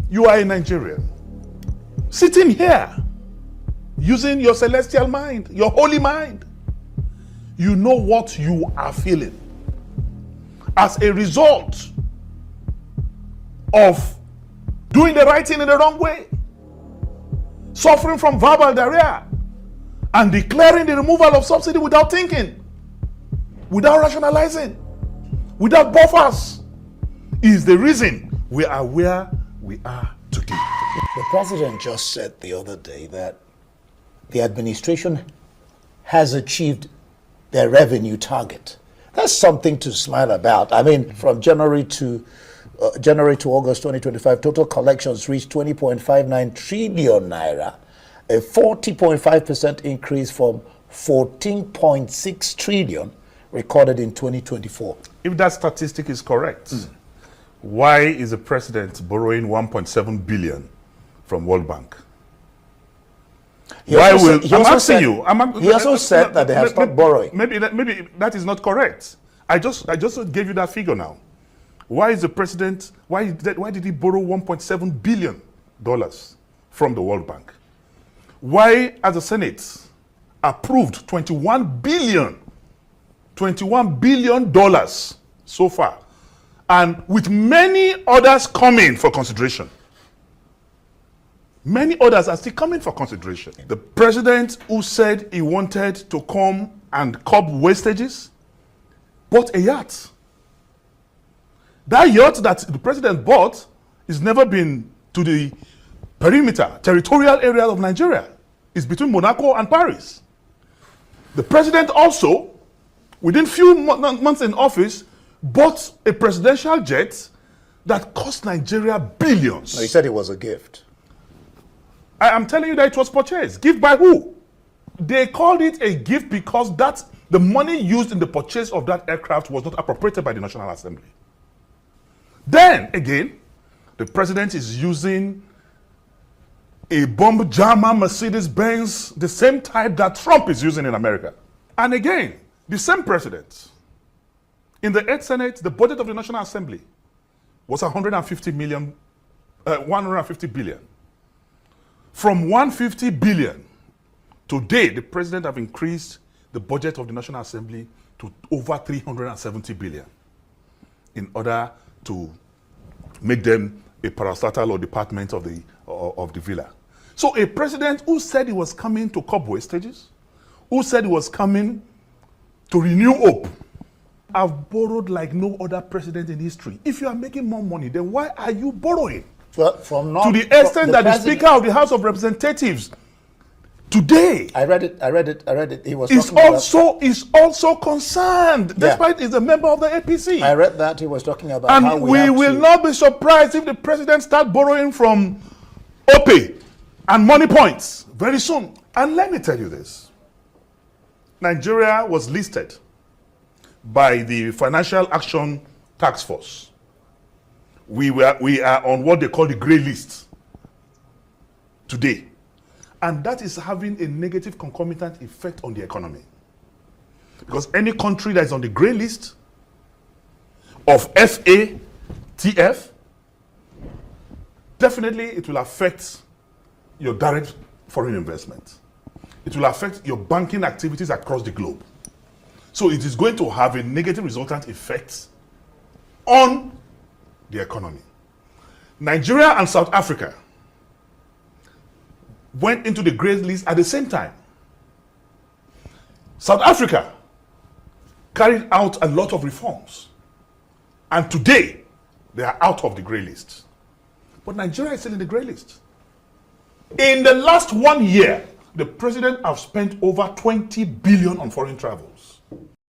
You are a Nigerian, sitting here, using your celestial mind, your holy mind. You know what you are feeling as a result of doing the right thing in the wrong way, suffering from verbal diarrhea, and declaring the removal of subsidy without thinking, without rationalizing, without buffers, is the reason we are where we are today. The president just said the other day that the administration has achieved their revenue target. That's something to smile about. I mean, from January to August 2025, total collections reached 20.59 trillion naira, a 40.5% increase from 14.6 trillion recorded in 2024. If that statistic is correct, why is the president borrowing 1.7 billion from World Bank? He also said that they have stopped borrowing. Maybe that is not correct. I just gave you that figure now. Why is the president? Why did he borrow 1.7 billion dollars from the World Bank? Why, as the Senate approved 21 billion dollars so far, and with many others coming for consideration? Many others are still coming for consideration. The president who said he wanted to come and curb wastages bought a yacht. That yacht that the president bought has never been to the perimeter, territorial area of Nigeria. It's between Monaco and Paris. The president also, within few months in office, bought a presidential jet that cost Nigeria billions. No, he said it was a gift. I am telling you that it was purchased. Gift by who? They called it a gift because the money used in the purchase of that aircraft was not appropriated by the National Assembly. Then, again, the president is using a bomb jammer Mercedes-Benz, the same type that Trump is using in America. And again, the same president. In the 8th Senate, the budget of the National Assembly was 150 billion. From 150 billion, today the president have increased the budget of the National Assembly to over 370 billion in order to make them a parastatal or department of the villa. So a president who said he was coming to curb wastages, who said he was coming to renew hope, have borrowed like no other president in history. If you are making more money, then why are you borrowing? Well, to the extent that the Speaker of the House of Representatives today, I read it. He was is also concerned, despite he's a member of the APC. I read that he was talking about, and how we will not be surprised if the president starts borrowing from OPE and Money Points very soon. And let me tell you this: Nigeria was listed by the Financial Action Task Force. We are on what they call the gray list today. And that is having a negative concomitant effect on the economy. Because any country that is on the gray list of FATF, definitely it will affect your direct foreign investment. It will affect your banking activities across the globe. So it is going to have a negative resultant effect on the economy. Nigeria and South Africa went into the gray list at the same time. South Africa carried out a lot of reforms, and today they are out of the gray list. But Nigeria is still in the gray list. In the last 1 year, the president has spent over 20 billion on foreign travels.